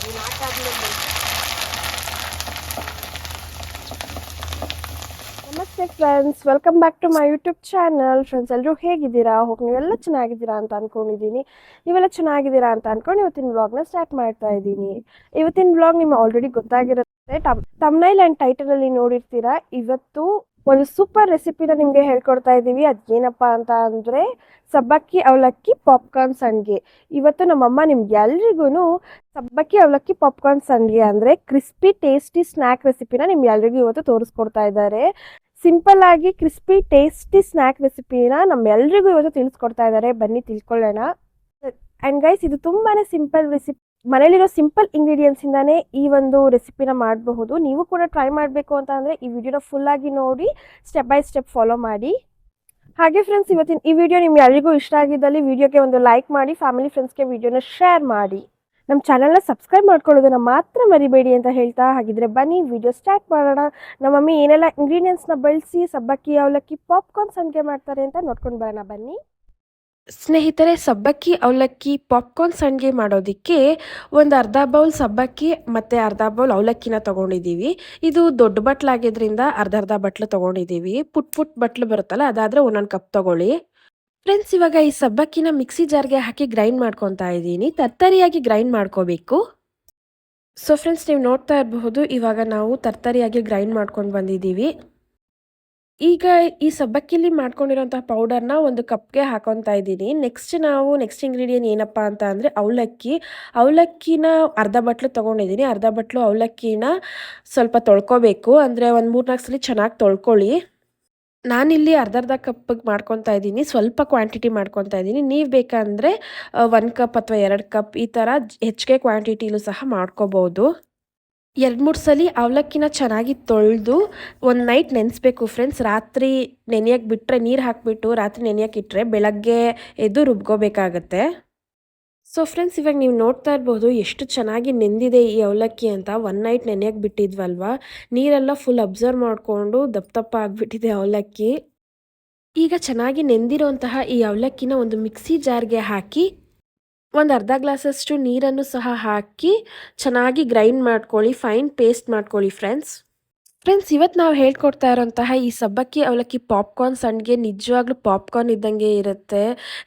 ನಮಸ್ತೆ friends, welcome back to my YouTube channel. Friends, ಎಲ್ಲರೂ ಹೇಗಿದ್ದೀರಾ? ಹೋಗಿ ನೀವೆಲ್ಲ ಚೆನ್ನಾಗಿದ್ದೀರಾ ಅಂತ ಅನ್ಕೊಂಡಿದ್ದೀನಿ. ನೀವೆಲ್ಲ ಚೆನ್ನಾಗಿದ್ದೀರಾ ಅಂತ ಅನ್ಕೊಂಡು ಇವತ್ತಿನ ವ್ಲಾಗ್ನ ಸ್ಟಾರ್ಟ್ ಮಾಡ್ತಾ ಇದ್ದೀನಿ. ಇವತ್ತಿನ ವ್ಲಾಗ್ ನಿಮ್ಗೆ ಆಲ್ರೆಡಿ ಗೊತ್ತಾಗಿರುತ್ತೆ. ತಮ್ನೈಲ್ ಆ್ಯಂಡ್ ಟೈಟಲಲ್ಲಿ ನೋಡಿರ್ತೀರಾ. ಇವತ್ತು ಒಂದು ಸೂಪರ್ ರೆಸಿಪಿನ ನಿಮಗೆ ಹೇಳ್ಕೊಡ್ತಾ ಇದ್ದೀವಿ. ಅದೇನಪ್ಪ ಅಂತ ಅಂದರೆ ಸಬ್ಬಕ್ಕಿ ಅವಲಕ್ಕಿ ಪಾಪ್ಕಾರ್ನ್ ಸಂಡಿಗೆ. ಇವತ್ತು ನಮ್ಮಮ್ಮ ನಿಮ್ಗೆ ಎಲ್ರಿಗೂ ಸಬ್ಬಕ್ಕಿ ಅವಲಕ್ಕಿ ಪಾಪ್ಕಾರ್ನ್ ಸಂಡಿಗೆ ಅಂದರೆ ಕ್ರಿಸ್ಪಿ ಟೇಸ್ಟಿ ಸ್ನ್ಯಾಕ್ ರೆಸಿಪಿನ ನಿಮ್ಗೆ ಎಲ್ರಿಗೂ ಇವತ್ತು ತೋರಿಸ್ಕೊಡ್ತಾ ಇದ್ದಾರೆ. ಸಿಂಪಲ್ ಆಗಿ ಕ್ರಿಸ್ಪಿ ಟೇಸ್ಟಿ ಸ್ನ್ಯಾಕ್ ರೆಸಿಪಿನ ನಮ್ಮೆಲ್ರಿಗೂ ಇವತ್ತು ತಿಳಿಸ್ಕೊಡ್ತಾ ಇದ್ದಾರೆ. ಬನ್ನಿ ತಿಳ್ಕೊಳ್ಳೋಣ. ಆ್ಯಂಡ್ ಗೈಸ್, ಇದು ತುಂಬಾ ಸಿಂಪಲ್ ರೆಸಿಪಿ. ಮನೇಲಿರೋ ಸಿಂಪಲ್ ಇಂಗ್ರೀಡಿಯೆಂಟ್ಸ್ ಇಂದಾನೆ ಈ ಒಂದು ರೆಸಿಪಿನ ಮಾಡಬಹುದು. ನೀವು ಕೂಡ ಟ್ರೈ ಮಾಡಬೇಕು ಅಂತ ಅಂದರೆ ಈ ವಿಡಿಯೋನ ಫುಲ್ ಆಗಿ ನೋಡಿ ಸ್ಟೆಪ್ ಬೈ ಸ್ಟೆಪ್ ಫಾಲೋ ಮಾಡಿ. ಹಾಗೆ ಫ್ರೆಂಡ್ಸ್, ಇವತ್ತಿನ ಈ ವಿಡಿಯೋ ನಿಮ್ಗೆ ಯಾರಿಗೂ ಇಷ್ಟ ಆಗಿದ್ದಲ್ಲಿ ವಿಡಿಯೋಗೆ ಒಂದು ಲೈಕ್ ಮಾಡಿ, ಫ್ಯಾಮಿಲಿ ಫ್ರೆಂಡ್ಸ್ಗೆ ವಿಡಿಯೋನ ಶೇರ್ ಮಾಡಿ. ನಮ್ಮ ಚಾನಲ್ನ ಸಬ್ಸ್ಕ್ರೈಬ್ ಮಾಡ್ಕೊಳ್ಳೋದನ್ನ ಮಾತ್ರ ಮರಿಬೇಡಿ ಅಂತ ಹೇಳ್ತಾ, ಹಾಗಿದ್ರೆ ಬನ್ನಿ ವಿಡಿಯೋ ಸ್ಟಾರ್ಟ್ ಮಾಡೋಣ. ನಮ್ಮ ಮಮ್ಮಿ ಏನೆಲ್ಲ ಇಂಗ್ರೀಡಿಯೆಂಟ್ಸ್ನ ಬಳಸಿ ಸಬ್ಬಕ್ಕಿ ಅವಲಕ್ಕಿ ಪಾಪ್ಕಾರ್ನ್ ಸಂಡಿಗೆ ಮಾಡ್ತಾರೆ ಅಂತ ನೋಡ್ಕೊಂಡು ಬರೋಣ ಬನ್ನಿ. ಸ್ನೇಹಿತರೆ, ಸಬ್ಬಕ್ಕಿ ಅವಲಕ್ಕಿ ಪಾಪ್ಕಾರ್ನ್ ಸಂಡಿಗೆ ಮಾಡೋದಕ್ಕೆ ಒಂದು ಅರ್ಧ ಬೌಲ್ ಸಬ್ಬಕ್ಕಿ ಮತ್ತು ಅರ್ಧ ಬೌಲ್ ಅವಲಕ್ಕಿನ ತೊಗೊಂಡಿದ್ದೀವಿ. ಇದು ದೊಡ್ಡ ಬಟ್ಲಾಗಿದ್ರಿಂದ ಅರ್ಧ ಬಟ್ಲು ತೊಗೊಂಡಿದ್ದೀವಿ. ಪುಟ್ ಬಟ್ಲು ಬರುತ್ತಲ್ಲ, ಅದಾದರೆ ಒಂದೊಂದು ಕಪ್ ತೊಗೊಳ್ಳಿ. ಫ್ರೆಂಡ್ಸ್, ಇವಾಗ ಈ ಸಬ್ಬಕ್ಕಿನ ಮಿಕ್ಸಿ ಜಾರ್ಗೆ ಹಾಕಿ ಗ್ರೈಂಡ್ ಮಾಡ್ಕೊತಾ ಇದ್ದೀನಿ. ತರ್ತರಿಯಾಗಿ ಗ್ರೈಂಡ್ ಮಾಡ್ಕೋಬೇಕು. ಸೊ ಫ್ರೆಂಡ್ಸ್, ನೀವು ನೋಡ್ತಾ ಇರಬಹುದು, ಇವಾಗ ನಾವು ತರ್ತರಿಯಾಗಿ ಗ್ರೈಂಡ್ ಮಾಡ್ಕೊಂಡು ಬಂದಿದ್ದೀವಿ. ಈಗ ಈ ಸಬ್ಬಕ್ಕಿಲಿ ಮಾಡ್ಕೊಂಡಿರೋಂಥ ಪೌಡರ್ನ ಒಂದು ಕಪ್ಗೆ ಹಾಕೊತಾ ಇದ್ದೀನಿ. ನೆಕ್ಸ್ಟ್ ಇಂಗ್ರೀಡಿಯೆಂಟ್ ಏನಪ್ಪ ಅಂತ ಅಂದರೆ ಅವಲಕ್ಕಿನ ಅರ್ಧ ಬಟ್ಲು ತೊಗೊಂಡಿದ್ದೀನಿ. ಅರ್ಧ ಬಟ್ಲು ಅವಲಕ್ಕಿನ ಸ್ವಲ್ಪ ತೊಳ್ಕೊಬೇಕು. ಅಂದರೆ ಒಂದು 3-4 ಸಲ ಚೆನ್ನಾಗಿ ತೊಳ್ಕೊಳ್ಳಿ. ನಾನಿಲ್ಲಿ ಅರ್ಧ ಕಪ್ಪಿಗೆ ಮಾಡ್ಕೊತಾ ಇದ್ದೀನಿ. ಸ್ವಲ್ಪ ಕ್ವಾಂಟಿಟಿ ಮಾಡ್ಕೊತಾ ಇದ್ದೀನಿ. ನೀವು ಬೇಕಂದರೆ 1 ಕಪ್ ಅಥವಾ 2 ಕಪ್ ಈ ಥರ ಹೆಚ್ಚಿಗೆ ಕ್ವಾಂಟಿಟಿಲೂ ಸಹ ಮಾಡ್ಕೋಬೋದು. 2-3 ಸಲ ಅವಲಕ್ಕಿನ ಚೆನ್ನಾಗಿ ತೊಳೆದು ಒಂದು ನೈಟ್ ನೆನೆಸ್ಬೇಕು ಫ್ರೆಂಡ್ಸ್. ರಾತ್ರಿ ನೆನೆಯಕ್ಕೆ ಬಿಟ್ಟರೆ, ನೀರು ಹಾಕಿಬಿಟ್ಟು ರಾತ್ರಿ ನೆನೆಯಕ್ಕೆ ಇಟ್ಟರೆ ಬೆಳಗ್ಗೆ ಎದ್ದು ರುಬ್ಕೋಬೇಕಾಗತ್ತೆ. ಸೊ ಫ್ರೆಂಡ್ಸ್, ಇವಾಗ ನೀವು ನೋಡ್ತಾ ಇರ್ಬೋದು ಎಷ್ಟು ಚೆನ್ನಾಗಿ ನೆಂದಿದೆ ಈ ಅವಲಕ್ಕಿ ಅಂತ. 1 ನೈಟ್ ನೆನೆಯಕ್ಕೆ ಬಿಟ್ಟಿದ್ವಲ್ವ, ನೀರೆಲ್ಲ ಫುಲ್ ಅಬ್ಸರ್ವ್ ಮಾಡಿಕೊಂಡು ದಪ್ಪ ಆಗಿಬಿಟ್ಟಿದೆ ಅವಲಕ್ಕಿ. ಈಗ ಚೆನ್ನಾಗಿ ನೆಂದಿರೋಂತಹ ಈ ಅವಲಕ್ಕಿನ ಒಂದು ಮಿಕ್ಸಿ ಜಾರ್ಗೆ ಹಾಕಿ ಒಂದು ಅರ್ಧ ಗ್ಲಾಸಷ್ಟು ನೀರನ್ನು ಸಹ ಹಾಕಿ ಚೆನ್ನಾಗಿ ಗ್ರೈಂಡ್ ಮಾಡ್ಕೊಳ್ಳಿ. ಫೈನ್ ಪೇಸ್ಟ್ ಮಾಡ್ಕೊಳ್ಳಿ ಫ್ರೆಂಡ್ಸ್. ಇವತ್ತು ನಾವು ಹೇಳ್ಕೊಡ್ತಾ ಇರೋಂತಹ ಈ ಸಬ್ಬಕ್ಕಿ ಅವಲಕ್ಕಿ ಪಾಪ್ಕಾರ್ನ್ ಸಂಡಿಗೆ ನಿಜವಾಗ್ಲೂ ಪಾಪ್ಕಾರ್ನ್ ಇದ್ದಂಗೆ ಇರುತ್ತೆ.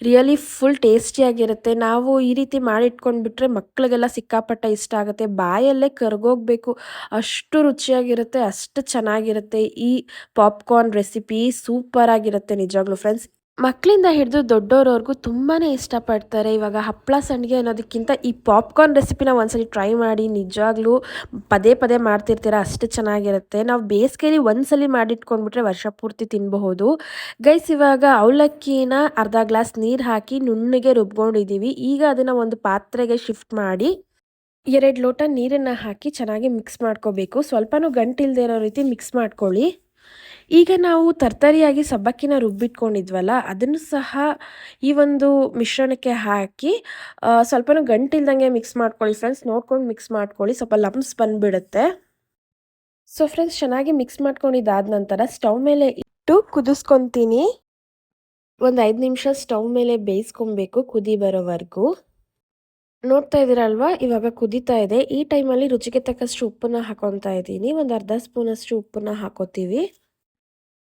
ರಿಯಲಿ ಫುಲ್ ಟೇಸ್ಟಿಯಾಗಿರುತ್ತೆ. ನಾವು ಈ ರೀತಿ ಮಾಡಿಟ್ಕೊಂಡ್ಬಿಟ್ರೆ ಮಕ್ಕಳಿಗೆಲ್ಲ ಸಿಕ್ಕಾಪಟ್ಟೆ ಇಷ್ಟ ಆಗುತ್ತೆ. ಬಾಯಲ್ಲೇ ಕರಗೋಗಬೇಕು, ಅಷ್ಟು ರುಚಿಯಾಗಿರುತ್ತೆ, ಅಷ್ಟು ಚೆನ್ನಾಗಿರುತ್ತೆ. ಈ ಪಾಪ್ಕಾರ್ನ್ ರೆಸಿಪಿ ಸೂಪರಾಗಿರುತ್ತೆ ನಿಜವಾಗ್ಲೂ ಫ್ರೆಂಡ್ಸ್. ಮಕ್ಕಳಿಂದ ಹಿಡಿದು ದೊಡ್ಡೋರವರೆಗೂ ತುಂಬಾ ಇಷ್ಟಪಡ್ತಾರೆ. ಇವಾಗ ಹಪ್ಪಳ ಸಂಡಿಗೆ ಅನ್ನೋದಕ್ಕಿಂತ ಈ ಪಾಪ್ಕಾರ್ನ್ ರೆಸಿಪಿನ ಒಂದ್ಸಲಿ ಟ್ರೈ ಮಾಡಿ. ನಿಜವಾಗ್ಲೂ ಪದೇ ಮಾಡ್ತಿರ್ತೀರ, ಅಷ್ಟು ಚೆನ್ನಾಗಿರುತ್ತೆ. ನಾವು ಬೇಸಿಗೆಯಲ್ಲಿ ಒಂದ್ಸಲಿ ಮಾಡಿಟ್ಕೊಂಡ್ಬಿಟ್ರೆ ವರ್ಷ ಪೂರ್ತಿ ತಿನ್ನಬಹುದು. ಗೈಸ್, ಇವಾಗ ಅವಲಕ್ಕಿನ ಅರ್ಧ ಗ್ಲಾಸ್ ನೀರು ಹಾಕಿ ನುಣ್ಣಗೆ ರುಬ್ಕೊಂಡಿದ್ದೀವಿ. ಈಗ ಅದನ್ನು ಒಂದು ಪಾತ್ರೆಗೆ ಶಿಫ್ಟ್ ಮಾಡಿ 2 ಲೋಟ ನೀರನ್ನು ಹಾಕಿ ಚೆನ್ನಾಗಿ ಮಿಕ್ಸ್ ಮಾಡ್ಕೋಬೇಕು. ಸ್ವಲ್ಪನೂ ಗಂಟಿಲ್ದೇ ಇರೋ ರೀತಿ ಮಿಕ್ಸ್ ಮಾಡ್ಕೊಳ್ಳಿ. ಈಗ ನಾವು ತರ್ತರಿಯಾಗಿ ಸಬ್ಬಕ್ಕಿನ ರುಬ್ಬಿಟ್ಕೊಂಡಿದ್ವಲ್ಲ, ಅದನ್ನು ಸಹ ಈ ಒಂದು ಮಿಶ್ರಣಕ್ಕೆ ಹಾಕಿ ಸ್ವಲ್ಪನೂ ಗಂಟಿಲ್ದಂಗೆ ಮಿಕ್ಸ್ ಮಾಡ್ಕೊಳ್ಳಿ ಫ್ರೆಂಡ್ಸ್. ನೋಡ್ಕೊಂಡು ಮಿಕ್ಸ್ ಮಾಡ್ಕೊಳ್ಳಿ, ಸ್ವಲ್ಪ ಲಂಪ್ಸ್ ಬಂದುಬಿಡುತ್ತೆ. ಸೊ ಫ್ರೆಂಡ್ಸ್, ಚೆನ್ನಾಗಿ ಮಿಕ್ಸ್ ಮಾಡ್ಕೊಂಡಿದ್ದಾದ ನಂತರ ಸ್ಟವ್ ಮೇಲೆ ಇಟ್ಟು ಕುದಿಸ್ಕೊತೀನಿ. ಒಂದು 5 ನಿಮಿಷ ಸ್ಟವ್ ಮೇಲೆ ಬೇಯಿಸ್ಕೊಬೇಕು ಕುದಿ ಬರೋವರೆಗೂ. ನೋಡ್ತಾ ಇದ್ದೀರಲ್ವಾ, ಇವಾಗ ಕುದೀತಾ ಇದೆ. ಈ ಟೈಮಲ್ಲಿ ರುಚಿಗೆ ತಕ್ಕಷ್ಟು ಉಪ್ಪನ್ನ ಹಾಕೊತಾ ಇದ್ದೀನಿ. ಒಂದು ಅರ್ಧ ಸ್ಪೂನಷ್ಟು ಉಪ್ಪನ್ನ ಹಾಕೋತೀವಿ.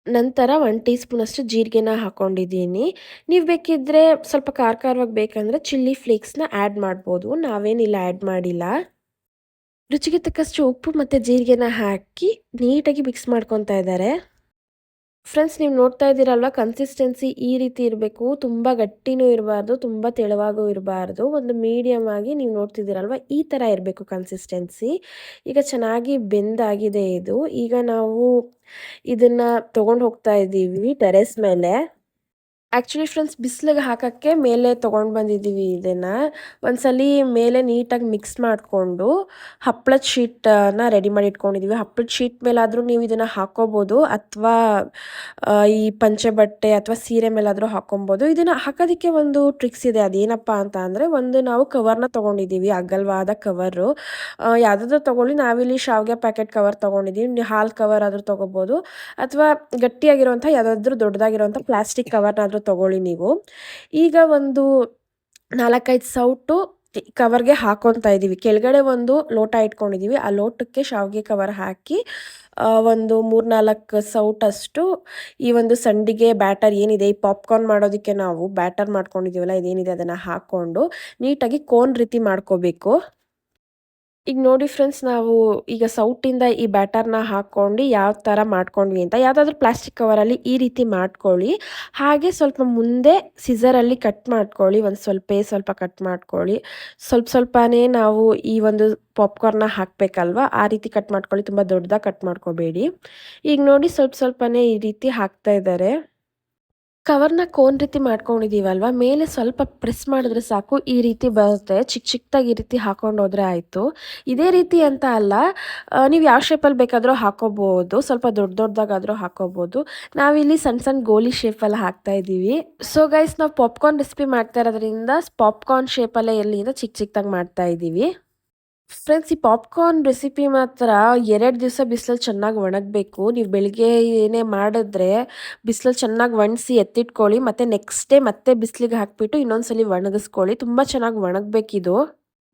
ನಂತರ 1 ಟೀ ಸ್ಪೂನಷ್ಟು ಜೀರಿಗೆನ ಹಾಕ್ಕೊಂಡಿದ್ದೀನಿ. ನೀವು ಬೇಕಿದ್ದರೆ ಸ್ವಲ್ಪ ಖಾರವಾಗಿ ಬೇಕಂದರೆ ಚಿಲ್ಲಿ ಫ್ಲೇಕ್ಸ್ನ ಆ್ಯಡ್ ಮಾಡ್ಬೋದು. ನಾವೇನಿಲ್ಲ, ಆ್ಯಡ್ ಮಾಡಿಲ್ಲ. ರುಚಿಗೆ ತಕ್ಕಷ್ಟು ಉಪ್ಪು ಮತ್ತು ಜೀರಿಗೆನ ಹಾಕಿ ನೀಟಾಗಿ ಮಿಕ್ಸ್ ಮಾಡ್ಕೊತಾ ಇದ್ದಾರೆ. ಫ್ರೆಂಡ್ಸ್, ನೀವು ನೋಡ್ತಾ ಇದ್ದೀರಲ್ವ, ಕನ್ಸಿಸ್ಟೆನ್ಸಿ ಈ ರೀತಿ ಇರಬೇಕು. ತುಂಬ ಗಟ್ಟಿನೂ ಇರಬಾರ್ದು, ತುಂಬ ತೆಳುವಾಗೂ ಇರಬಾರ್ದು. ಒಂದು ಮೀಡಿಯಮ್ ಆಗಿ ನೀವು ನೋಡ್ತಿದ್ದೀರಲ್ವ, ಈ ಥರ ಇರಬೇಕು ಕನ್ಸಿಸ್ಟೆನ್ಸಿ. ಈಗ ಚೆನ್ನಾಗಿ ಬೆಂದಾಗಿದೆ ಇದು. ಈಗ ನಾವು ಇದನ್ನು ತೊಗೊಂಡು ಹೋಗ್ತಾ ಇದ್ದೀವಿ ಟೆರೆಸ್ ಮೇಲೆ. ಆ್ಯಕ್ಚುಲಿ ಫ್ರೆಂಡ್ಸ್, ಬಿಸಿಲಿಗೆ ಹಾಕೋಕ್ಕೆ ಮೇಲೆ ತೊಗೊಂಡು ಬಂದಿದ್ದೀವಿ. ಇದನ್ನು ಒಂದ್ಸಲಿ ಮೇಲೆ ನೀಟಾಗಿ ಮಿಕ್ಸ್ ಮಾಡಿಕೊಂಡು ಹಪ್ಪಳದ ಶೀಟನ್ನು ರೆಡಿ ಮಾಡಿ ಇಟ್ಕೊಂಡಿದ್ದೀವಿ. ಹಪ್ಪಳದ ಶೀಟ್ ಮೇಲಾದರೂ ನೀವು ಇದನ್ನು ಹಾಕ್ಕೋಬೋದು, ಅಥವಾ ಈ ಪಂಚೆ ಬಟ್ಟೆ ಅಥವಾ ಸೀರೆ ಮೇಲಾದರೂ ಹಾಕ್ಕೊಬೋದು. ಇದನ್ನು ಹಾಕೋದಕ್ಕೆ ಒಂದು ಟ್ರಿಕ್ಸ್ ಇದೆ. ಅದೇನಪ್ಪ ಅಂತ ಅಂದರೆ, ಒಂದು ನಾವು ಕವರ್ನ ತೊಗೊಂಡಿದ್ದೀವಿ, ಅಗಲವಾದ ಕವರು. ಯಾವುದಾದ್ರೂ ತೊಗೊಳ್ಳಿ. ನಾವಿಲ್ಲಿ ಶಾವಿಗೆ ಪ್ಯಾಕೆಟ್ ಕವರ್ ತೊಗೊಂಡಿದ್ದೀವಿ. ಹಾಲು ಕವರ್ ಆದರೂ ತೊಗೋಬೋದು, ಅಥವಾ ಗಟ್ಟಿಯಾಗಿರುವಂಥ ಯಾವುದಾದ್ರೂ ದೊಡ್ಡದಾಗಿರುವಂಥ ಪ್ಲಾಸ್ಟಿಕ್ ಕವರ್ನಾದರೂ ತೊಗೊಳ್ಳಿ ನೀವು. ಈಗ ಒಂದು 4-5 ಸೌಟು ಕವರ್ಗೆ ಹಾಕೊತಾ ಇದ್ದೀವಿ. ಕೆಳಗಡೆ ಒಂದು ಲೋಟ ಇಟ್ಕೊಂಡಿದ್ದೀವಿ. ಆ ಲೋಟಕ್ಕೆ ಶಾವಿಗೆ ಕವರ್ ಹಾಕಿ ಒಂದು 3-4 ಸೌಟಷ್ಟು ಈ ಒಂದು ಸಂಡಿಗೆ ಬ್ಯಾಟರ್ ಏನಿದೆ, ಈ ಪಾಪ್ಕಾರ್ನ್ ಮಾಡೋದಕ್ಕೆ ನಾವು ಬ್ಯಾಟರ್ ಮಾಡ್ಕೊಂಡಿದ್ದೀವಲ್ಲ, ಇದೇನಿದೆ ಅದನ್ನು ಹಾಕ್ಕೊಂಡು ನೀಟಾಗಿ ಕೋನ್ ರೀತಿ ಮಾಡ್ಕೋಬೇಕು. ಈಗ ನೋಡಿ ಫ್ರೆಂಡ್ಸ್, ನಾವು ಈಗ ಸೌಟಿಂದ ಈ ಬ್ಯಾಟರ್ನ ಹಾಕ್ಕೊಂಡು ಯಾವ ಥರ ಮಾಡ್ಕೊಂಡ್ವಿ ಅಂತ ಯಾವುದಾದ್ರೂ ಪ್ಲಾಸ್ಟಿಕ್ ಕವರಲ್ಲಿ ಈ ರೀತಿ ಮಾಡ್ಕೊಳ್ಳಿ. ಹಾಗೆ ಸ್ವಲ್ಪ ಮುಂದೆ ಸಿಸರಲ್ಲಿ ಕಟ್ ಮಾಡ್ಕೊಳ್ಳಿ, ಒಂದು ಸ್ವಲ್ಪ ಕಟ್ ಮಾಡ್ಕೊಳ್ಳಿ. ಸ್ವಲ್ಪನೇ ನಾವು ಈ ಒಂದು ಪಾಪ್ಕಾರ್ನ್ನ ಹಾಕಬೇಕಲ್ವ, ಆ ರೀತಿ ಕಟ್ ಮಾಡ್ಕೊಳ್ಳಿ, ತುಂಬ ದೊಡ್ಡದಾಗಿ ಕಟ್ ಮಾಡ್ಕೋಬೇಡಿ. ಈಗ ನೋಡಿ ಸ್ವಲ್ಪನೇ ಈ ರೀತಿ ಹಾಕ್ತಾ ಇದ್ದಾರೆ. ಕವರ್ನ ಕೋನ್ ರೀತಿ ಮಾಡ್ಕೊಂಡಿದ್ದೀವಲ್ವ, ಮೇಲೆ ಸ್ವಲ್ಪ ಪ್ರೆಸ್ ಮಾಡಿದ್ರೆ ಸಾಕು, ಈ ರೀತಿ ಬರುತ್ತೆ. ಚಿಕ್ಕದಾಗಿ ಈ ರೀತಿ ಹಾಕೊಂಡು ಹೋದ್ರೆ ಆಯಿತು. ಇದೇ ರೀತಿ ಅಂತ ಅಲ್ಲ, ನೀವು ಯಾವ ಶೇಪಲ್ಲಿ ಬೇಕಾದರೂ ಹಾಕೋಬೋದು, ಸ್ವಲ್ಪ ದೊಡ್ಡದಾಗಾದರೂ ಹಾಕೋಬೋದು. ನಾವಿಲ್ಲಿ ಸಣ್ಣ ಗೋಲಿ ಶೇಪಲ್ಲಿ ಹಾಕ್ತಾ ಇದ್ದೀವಿ. ಸೊ ಗೈಸ್, ನಾವು ಪಾಪ್ಕಾರ್ನ್ ರೆಸಿಪಿ ಮಾಡ್ತಾ ಇರೋದ್ರಿಂದ ಪಾಪ್ಕಾರ್ನ್ ಶೇಪಲ್ಲೇ ಎಲ್ಲಿಂದ ಚಿಕ್ಕದಾಗಿ ಮಾಡ್ತಾ ಇದ್ದೀವಿ. ಫ್ರೆಂಡ್ಸ್, ಈ ಪಾಪ್ಕಾರ್ನ್ ರೆಸಿಪಿ ಮಾತ್ರ 2 ದಿವಸ ಬಿಸಿಲಲ್ಲಿ ಚೆನ್ನಾಗಿ ಒಣಗಬೇಕು. ನೀವು ಬೆಳಿಗ್ಗೆ ಏನೇ ಮಾಡಿದ್ರೆ ಬಿಸಿಲಲ್ಲಿ ಚೆನ್ನಾಗಿ ಒಣಗಿಸಿ ಎತ್ತಿಟ್ಕೊಳ್ಳಿ. ಮತ್ತು ನೆಕ್ಸ್ಟ್ ಡೇ ಮತ್ತೆ ಬಿಸಿಲಿಗೆ ಹಾಕಿಬಿಟ್ಟು ಇನ್ನೊಂದ್ಸಲಿ ಒಣಗಿಸ್ಕೊಳ್ಳಿ. ತುಂಬ ಚೆನ್ನಾಗಿ ಒಣಗಬೇಕಿದು.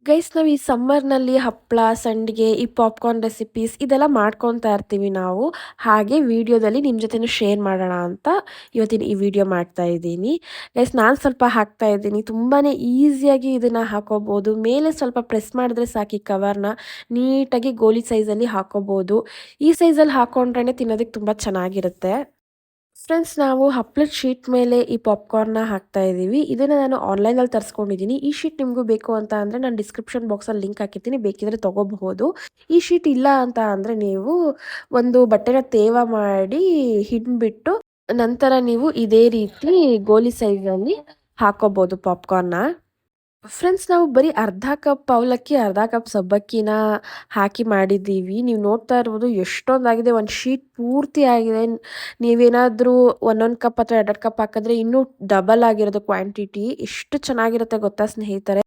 ಗೈಸ್, ನಾವು ಈ ಸಮ್ಮರ್ನಲ್ಲಿ ಹಪ್ಪಳ, ಸಂಡಿಗೆ, ಈ ಪಾಪ್ಕಾರ್ನ್ ರೆಸಿಪೀಸ್ ಇದೆಲ್ಲ ಮಾಡ್ಕೊತಾ ಇರ್ತೀವಿ ನಾವು. ಹಾಗೆ ವಿಡಿಯೋದಲ್ಲಿ ನಿಮ್ಮ ಜೊತೆನೂ ಶೇರ್ ಮಾಡೋಣ ಅಂತ ಇವತ್ತಿನ ಈ ವಿಡಿಯೋ ಮಾಡ್ತಾ ಇದ್ದೀನಿ. ಗೈಸ್, ನಾನು ಸ್ವಲ್ಪ ಹಾಕ್ತಾ ಇದ್ದೀನಿ. ತುಂಬಾ ಈಸಿಯಾಗಿ ಇದನ್ನು ಹಾಕೋಬೋದು. ಮೇಲೆ ಸ್ವಲ್ಪ ಪ್ರೆಸ್ ಮಾಡಿದ್ರೆ ಸಾಕು, ಈ ಕವರ್ನ ನೀಟಾಗಿ ಗೋಲಿ ಸೈಜಲ್ಲಿ ಹಾಕೋಬೋದು. ಈ ಸೈಜಲ್ಲಿ ಹಾಕೊಂಡ್ರೆ ತಿನ್ನೋದಕ್ಕೆ ತುಂಬ ಚೆನ್ನಾಗಿರುತ್ತೆ. ಫ್ರೆಂಡ್ಸ್, ನಾವು ಹಪ್ಪಳದ ಶೀಟ್ ಮೇಲೆ ಈ ಪಾಪ್ಕಾರ್ನ್ನ ಹಾಕ್ತಾ ಇದ್ದೀವಿ. ಇದನ್ನು ನಾನು ಆನ್ಲೈನಲ್ಲಿ ತರಿಸ್ಕೊಂಡಿದ್ದೀನಿ. ಈ ಶೀಟ್ ನಿಮಗೂ ಬೇಕು ಅಂತ ಅಂದರೆ ನಾನು ಡಿಸ್ಕ್ರಿಪ್ಷನ್ ಬಾಕ್ಸಲ್ಲಿ ಲಿಂಕ್ ಹಾಕಿರ್ತೀನಿ, ಬೇಕಿದ್ರೆ ತೊಗೋಬಹುದು. ಈ ಶೀಟ್ ಇಲ್ಲ ಅಂತ ಅಂದರೆ ನೀವು ಒಂದು ಬಟ್ಟೆನ ತೇವ ಮಾಡಿ ಹಿಂಡ್ಬಿಟ್ಟು ನಂತರ ನೀವು ಇದೇ ರೀತಿ ಗೋಲಿ ಸೈಜಲ್ಲಿ ಹಾಕೋಬೋದು ಪಾಪ್ಕಾರ್ನ್ನ. ಫ್ರೆಂಡ್ಸ್, ನಾವು ಬರೀ ಅರ್ಧ ಕಪ್ ಅವಲಕ್ಕಿ, ಅರ್ಧ ಕಪ್ ಸಬ್ಬಕ್ಕಿನ ಹಾಕಿ ಮಾಡಿದ್ದೀವಿ. ನೀವು ನೋಡ್ತಾ ಇರ್ಬೋದು ಎಷ್ಟೊಂದಾಗಿದೆ, ಒಂದು ಶೀಟ್ ಪೂರ್ತಿ ಆಗಿದೆ. ನೀವೇನಾದರೂ 1 ಕಪ್ ಅಥವಾ 2 ಕಪ್ ಹಾಕಿದ್ರೆ ಇನ್ನೂ ಡಬಲ್ ಆಗಿರೋದು ಕ್ವಾಂಟಿಟಿ. ಎಷ್ಟು ಚೆನ್ನಾಗಿರುತ್ತೆ ಗೊತ್ತಾ ಸ್ನೇಹಿತರೆ,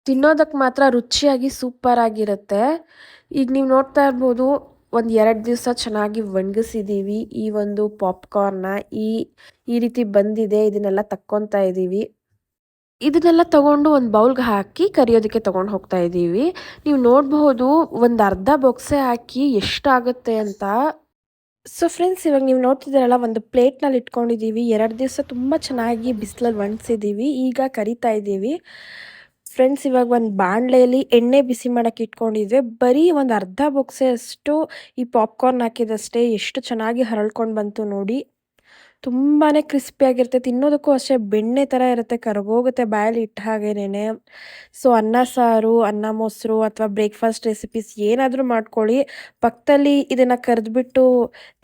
ತಿನ್ನೋದಕ್ಕೆ ಮಾತ್ರ ರುಚಿಯಾಗಿ ಸೂಪರ್ ಆಗಿರುತ್ತೆ. ಈಗ ನೀವು ನೋಡ್ತಾ ಇರ್ಬೋದು, ಒಂದು 2 ದಿವಸ ಚೆನ್ನಾಗಿ ಒಣಗಿಸಿದ್ದೀವಿ ಈ ಒಂದು ಪಾಪ್ಕಾರ್ನ್ನ. ಈ ರೀತಿ ಬಂದಿದೆ. ಇದನ್ನೆಲ್ಲ ತಕ್ಕೊತಾ ಇದ್ದೀವಿ. ಇದನ್ನೆಲ್ಲ ತಗೊಂಡು ಒಂದು ಬೌಲ್ಗೆ ಹಾಕಿ ಕರಿಯೋದಕ್ಕೆ ತೊಗೊಂಡು ಹೋಗ್ತಾ ಇದ್ದೀವಿ. ನೀವು ನೋಡಬಹುದು ಒಂದು ಅರ್ಧ ಬೊಕ್ಸೆ ಹಾಕಿ ಎಷ್ಟಾಗುತ್ತೆ ಅಂತ. ಸೊ ಫ್ರೆಂಡ್ಸ್, ಇವಾಗ ನೀವು ನೋಡ್ತಿದ್ದೀರಲ್ಲ, ಒಂದು ಪ್ಲೇಟ್ನಲ್ಲಿ ಇಟ್ಕೊಂಡಿದ್ದೀವಿ. 2 ದಿವಸ ತುಂಬ ಚೆನ್ನಾಗಿ ಬಿಸಿಲಲ್ಲಿ ಒಣಗಿಸಿದ್ದೀವಿ. ಈಗ ಕರಿತಾ ಇದ್ದೀವಿ. ಫ್ರೆಂಡ್ಸ್, ಇವಾಗ ಒಂದು ಬಾಣಲೆಯಲ್ಲಿ ಎಣ್ಣೆ ಬಿಸಿ ಮಾಡೋಕ್ಕೆ ಇಟ್ಕೊಂಡಿದ್ವಿ. ಬರೀ ಒಂದು ಅರ್ಧ ಬೊಕ್ಸೆ ಅಷ್ಟು ಈ ಪಾಪ್ಕಾರ್ನ್ ಹಾಕಿದಷ್ಟೇ ಎಷ್ಟು ಚೆನ್ನಾಗಿ ಹರಳ್ಕೊಂಡು ಬಂತು ನೋಡಿ. ತುಂಬಾ ಕ್ರಿಸ್ಪಿಯಾಗಿರುತ್ತೆ. ತಿನ್ನೋದಕ್ಕೂ ಅಷ್ಟೇ ಬೆಣ್ಣೆ ಥರ ಇರುತ್ತೆ, ಕರಗೋಗುತ್ತೆ ಬಾಯಲ್ಲಿ ಇಟ್ಟ ಹಾಗೇನೆ. ಸೊ ಅನ್ನ ಸಾರು, ಅನ್ನ ಮೊಸರು ಅಥವಾ ಬ್ರೇಕ್ಫಾಸ್ಟ್ ರೆಸಿಪೀಸ್ ಏನಾದರೂ ಮಾಡ್ಕೊಳ್ಳಿ, ಪಕ್ಕದಲ್ಲಿ ಇದನ್ನು ಕರೆದ್ಬಿಟ್ಟು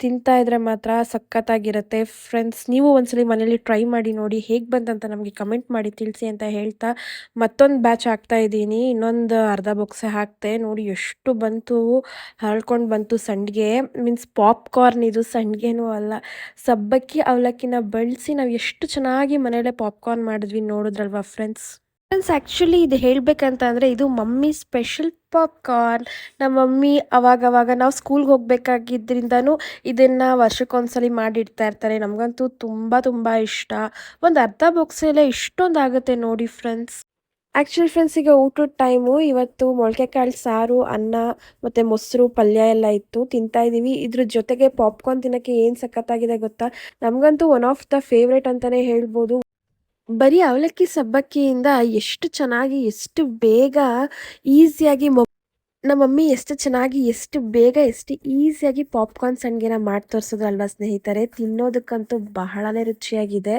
ತಿಂತಾ ಇದ್ರೆ ಮಾತ್ರ ಸಖತ್ತಾಗಿರುತ್ತೆ. ಫ್ರೆಂಡ್ಸ್, ನೀವು ಒಂದ್ಸಲಿ ಮನೇಲಿ ಟ್ರೈ ಮಾಡಿ ನೋಡಿ, ಹೇಗೆ ಬಂತಂತ ನಮಗೆ ಕಮೆಂಟ್ ಮಾಡಿ ತಿಳಿಸಿ ಅಂತ ಹೇಳ್ತಾ ಮತ್ತೊಂದು ಬ್ಯಾಚ್ ಹಾಕ್ತಾ ಇದ್ದೀನಿ. ಇನ್ನೊಂದು ಅರ್ಧ ಬೊಕ್ಸೆ ಹಾಕ್ತೆ ನೋಡಿ, ಎಷ್ಟು ಬಂತು, ಹರಳ್ಕೊಂಡು ಬಂತು. ಸಂಡಿಗೆ ಮೀನ್ಸ್ ಪಾಪ್ಕಾರ್ನ್, ಇದು ಸಂಡಿಗೆನೂ ಅಲ್ಲ, ಸಬ್ಬಕ್ಕಿ ಅವಲಕ್ಕಿನ ಬಳಸಿ ನಾವು ಎಷ್ಟು ಚೆನ್ನಾಗಿ ಮನೇಲೆ ಪಾಪ್ಕಾರ್ನ್ ಮಾಡಿದ್ವಿ, ನೋಡಿದ್ರಲ್ವಾ ಫ್ರೆಂಡ್ಸ್. ಆ್ಯಕ್ಚುಲಿ ಇದು ಹೇಳಬೇಕಂತ ಅಂದರೆ ಇದು ಮಮ್ಮಿ ಸ್ಪೆಷಲ್ ಪಾಪ್ಕಾರ್ನ್. ನಮ್ಮ ಮಮ್ಮಿ ಅವಾಗವಾಗ ನಾವು ಸ್ಕೂಲ್ಗೆ ಹೋಗ್ಬೇಕಾಗಿದ್ದರಿಂದನೂ ಇದನ್ನು ವರ್ಷಕ್ಕೊಂದ್ಸಲಿ ಮಾಡಿಡ್ತಾ ಇರ್ತಾರೆ. ನಮಗಂತೂ ತುಂಬ ಇಷ್ಟ. ಒಂದು ಅರ್ಧ ಬಾಕ್ಸಲ್ಲೇ ಇಷ್ಟೊಂದು ಆಗುತ್ತೆ ನೋಡಿ ಫ್ರೆಂಡ್ಸ್. ಆ್ಯಕ್ಚುಲಿ ಫ್ರೆಂಡ್ಸ್, ಈಗ ಊಟದ ಟೈಮು. ಇವತ್ತು ಮೊಳಕೆ ಕಾಳು ಸಾರು, ಅನ್ನ ಮತ್ತು ಮೊಸರು, ಪಲ್ಯ ಎಲ್ಲ ಇತ್ತು, ತಿಂತಾ ಇದ್ದೀವಿ. ಇದ್ರ ಜೊತೆಗೆ ಪಾಪ್ಕಾರ್ನ್ ತಿನ್ನೋಕ್ಕೆ ಏನು ಸಖತ್ತಾಗಿದೆ ಗೊತ್ತಾ. ನಮಗಂತೂ ಒನ್ ಆಫ್ ದ ಫೇವ್ರೇಟ್ ಅಂತಲೇ ಹೇಳ್ಬೋದು. ಬರೀ ಅವಲಕ್ಕಿ ಸಬ್ಬಕ್ಕಿಯಿಂದ ಎಷ್ಟು ಚೆನ್ನಾಗಿ, ಎಷ್ಟು ಬೇಗ ಈಸಿಯಾಗಿ ನಮ್ಮ ಮಮ್ಮಿ ಎಷ್ಟು ಚೆನ್ನಾಗಿ, ಎಷ್ಟು ಬೇಗ, ಎಷ್ಟು ಈಸಿಯಾಗಿ ಪಾಪ್ಕಾರ್ನ್ ಸಂಡಿಗೆನ ಮಾಡಿ ತೋರಿಸೋದಲ್ವಾ ಸ್ನೇಹಿತರೆ. ತಿನ್ನೋದಕ್ಕಂತೂ ಬಹಳನೇ ರುಚಿಯಾಗಿದೆ,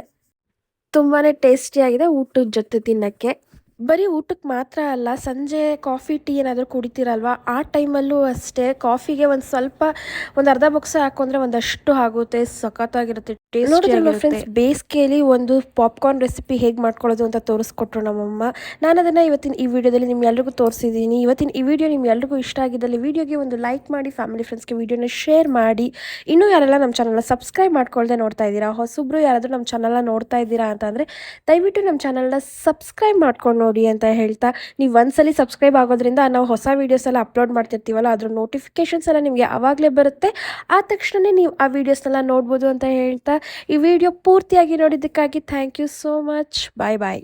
ತುಂಬಾ ಟೇಸ್ಟಿಯಾಗಿದೆ ಊಟದ ಜೊತೆ ತಿನ್ನೋಕ್ಕೆ. ಬರೀ ಊಟಕ್ಕೆ ಮಾತ್ರ ಅಲ್ಲ, ಸಂಜೆ ಕಾಫಿ ಟೀ ಏನಾದರೂ ಕುಡಿತೀರಲ್ವ, ಆ ಟೈಮಲ್ಲೂ ಅಷ್ಟೇ ಕಾಫಿಗೆ ಒಂದು ಅರ್ಧ ಬೊಕ್ಸೆ ಹಾಕೊಂಡ್ರೆ ಒಂದಷ್ಟು ಆಗುತ್ತೆ, ಸಖತ್ತಾಗಿರುತ್ತೆ, ಟೇಸ್ಟಿಯಾಗಿರುತ್ತೆ. ಫ್ರೆಂಡ್ಸ್, ಬೇಸಿಗೆಯಲ್ಲಿ ಒಂದು ಪಾಪ್ಕಾರ್ನ್ ರೆಸಿಪಿ ಹೇಗೆ ಮಾಡ್ಕೊಳ್ಳೋದು ಅಂತ ತೋರಿಸ್ಕೊಟ್ರು ನಮ್ಮಮ್ಮ. ನಾನು ಅದನ್ನು ಇವತ್ತಿನ ಈ ವಿಡಿಯೋದಲ್ಲಿ ನಿಮ್ಗೆಲ್ರಿಗೂ ತೋರಿಸಿದ್ದೀನಿ. ಇವತ್ತಿನ ಈ ವಿಡಿಯೋ ನಿಮ್ಗೆಲ್ರಿಗೂ ಇಷ್ಟ ಆಗಿದ್ದಲ್ಲಿ ವಿಡಿಯೋಗೆ ಒಂದು ಲೈಕ್ ಮಾಡಿ, ಫ್ಯಾಮಿಲಿ ಫ್ರೆಂಡ್ಸ್ಗೆ ವಿಡಿಯೋನ ಶೇರ್ ಮಾಡಿ. ಇನ್ನೂ ಯಾರೆಲ್ಲ ನಮ್ಮ ಚಾನಲ್ನ ಸಬ್ಸ್ಕ್ರೈಬ್ ಮಾಡ್ಕೊಳ್ದೆ ನೋಡ್ತಾ ಇದ್ದೀರಾ, ಹೊಸಬ್ರು ಯಾರಾದರೂ ನಮ್ಮ ಚಾನಲ್ನ ನೋಡ್ತಾ ಇದ್ದೀರಾ ಅಂತಂದರೆ ದಯವಿಟ್ಟು ನಮ್ಮ ಚಾನಲ್ನ ಸಬ್ಸ್ಕ್ರೈಬ್ ಮಾಡ್ಕೊಂಡು ನೋಡಿ ಅಂತ ಹೇಳ್ತಾ, ನೀವು ಒಂದ್ಸಲಿ ಸಬ್ಸ್ಕ್ರೈಬ್ ಆಗೋದ್ರಿಂದ ನಾವು ಹೊಸ ವೀಡಿಯೋಸ್ ಎಲ್ಲ ಅಪ್ಲೋಡ್ ಮಾಡ್ತಿರ್ತೀವಲ್ಲ, ಅದ್ರ ನೋಟಿಫಿಕೇಶನ್ಸ್ ಎಲ್ಲ ನಿಮಗೆ ಆವಾಗಲೇ ಬರುತ್ತೆ. ಆ ತಕ್ಷಣವೇ ನೀವು ಆ ವೀಡಿಯೋಸ್ನೆಲ್ಲ ನೋಡ್ಬೋದು ಅಂತ ಹೇಳ್ತಾ, ಈ ವಿಡಿಯೋ ಪೂರ್ತಿಯಾಗಿ ನೋಡಿದ್ದಕ್ಕಾಗಿ thank you so much. Bye bye.